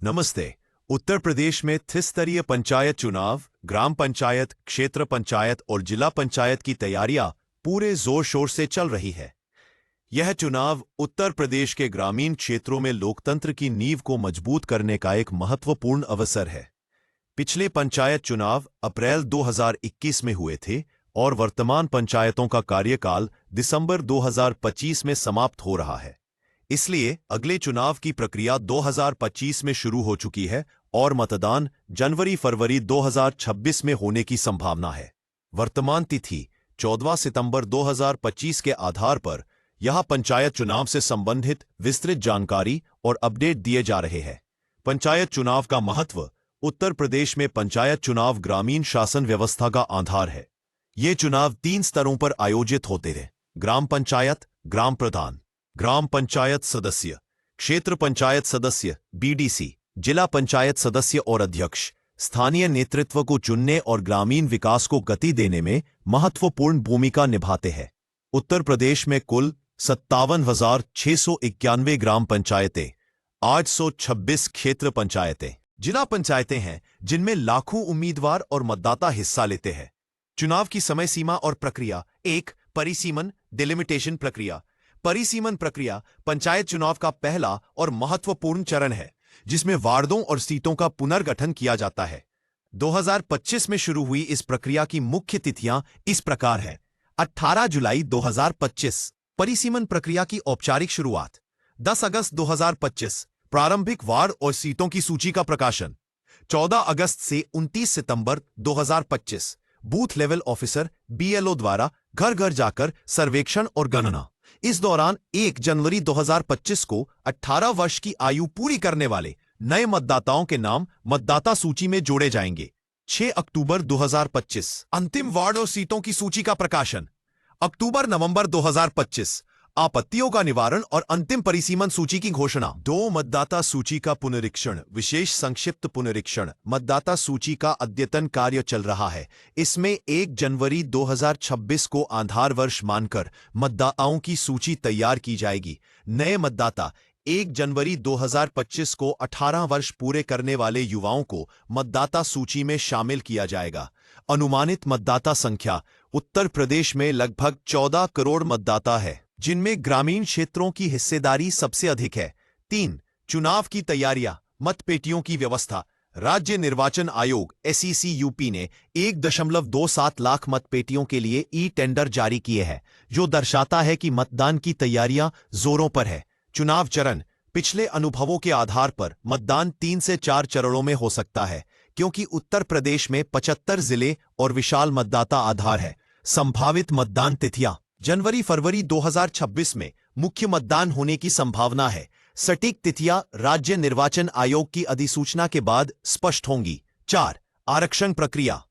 नमस्ते। उत्तर प्रदेश में त्रिस्तरीय पंचायत चुनाव, ग्राम पंचायत, क्षेत्र पंचायत और जिला पंचायत की तैयारियां पूरे जोर शोर से चल रही है। यह चुनाव उत्तर प्रदेश के ग्रामीण क्षेत्रों में लोकतंत्र की नींव को मजबूत करने का एक महत्वपूर्ण अवसर है। पिछले पंचायत चुनाव अप्रैल 2021 में हुए थे और वर्तमान पंचायतों का कार्यकाल दिसंबर 2025 में समाप्त हो रहा है। इसलिए अगले चुनाव की प्रक्रिया 2025 में शुरू हो चुकी है और मतदान जनवरी-फरवरी 2026 में होने की संभावना है। वर्तमान तिथि 14 सितंबर 2025 के आधार पर यहां पंचायत चुनाव से संबंधित विस्तृत जानकारी और अपडेट दिए जा रहे हैं। पंचायत चुनाव का महत्व। उत्तर प्रदेश में पंचायत चुनाव ग्रामीण शासन व्यवस्था का आधार है। ये चुनाव 3 स्तरों पर आयोजित होते हैं: ग्राम पंचायत, ग्राम प्रधान, ग्राम पंचायत सदस्य, क्षेत्र पंचायत सदस्य बीडीसी, जिला पंचायत सदस्य और अध्यक्ष स्थानीय नेतृत्व को चुनने और ग्रामीण विकास को गति देने में महत्वपूर्ण भूमिका निभाते हैं। उत्तर प्रदेश में कुल 57,691 ग्राम पंचायतें, 826 क्षेत्र पंचायतें, जिला पंचायतें हैं जिनमें लाखों उम्मीदवार और मतदाता हिस्सा लेते हैं। चुनाव की समय सीमा और प्रक्रिया। 1. परिसीमन डिलिमिटेशन प्रक्रिया। परिसीमन प्रक्रिया पंचायत चुनाव का पहला और महत्वपूर्ण चरण है, जिसमें वार्डों और सीटों का पुनर्गठन किया जाता है। 2025 में शुरू हुई इस प्रक्रिया की मुख्य तिथियां इस प्रकार हैं: 18 जुलाई 2025 परिसीमन प्रक्रिया की औपचारिक शुरुआत, 10 अगस्त 2025 प्रारंभिक वार्ड और सीटों की सूची का प्रकाशन, 14 अगस्त से 29 सितंबर 2025 बूथ लेवल ऑफिसर बीएलओ द्वारा घर घर जाकर सर्वेक्षण और गणना। इस दौरान 1 जनवरी 2025 को 18 वर्ष की आयु पूरी करने वाले नए मतदाताओं के नाम मतदाता सूची में जोड़े जाएंगे। 6 अक्टूबर 2025 अंतिम वार्ड और सीटों की सूची का प्रकाशन। अक्टूबर-नवंबर 2025 आपत्तियों का निवारण और अंतिम परिसीमन सूची की घोषणा। 2 मतदाता सूची का पुनरीक्षण। विशेष संक्षिप्त पुनरीक्षण। मतदाता सूची का अद्यतन कार्य चल रहा है। इसमें 1 जनवरी 2026 को आधार वर्ष मानकर मतदाताओं की सूची तैयार की जाएगी। नए मतदाता 1 जनवरी 2025 को 18 वर्ष पूरे करने वाले युवाओं को मतदाता सूची में शामिल किया जाएगा। अनुमानित मतदाता संख्या। उत्तर प्रदेश में लगभग 14 करोड़ मतदाता है, जिनमें ग्रामीण क्षेत्रों की हिस्सेदारी सबसे अधिक है। 3. चुनाव की तैयारियां। मतपेटियों की व्यवस्था। राज्य निर्वाचन आयोग SEC यूपी ने 1.27 लाख मतपेटियों के लिए ई-टेंडर जारी किए हैं, जो दर्शाता है कि मतदान की तैयारियां जोरों पर है। चुनाव चरण। पिछले अनुभवों के आधार पर मतदान 3 से 4 चरणों में हो सकता है, क्योंकि उत्तर प्रदेश में 75 जिले और विशाल मतदाता आधार है। संभावित मतदान तिथियां। जनवरी-फरवरी 2026 में मुख्य मतदान होने की संभावना है। सटीक तिथियां राज्य निर्वाचन आयोग की अधिसूचना के बाद स्पष्ट होंगी। 4. आरक्षण प्रक्रिया।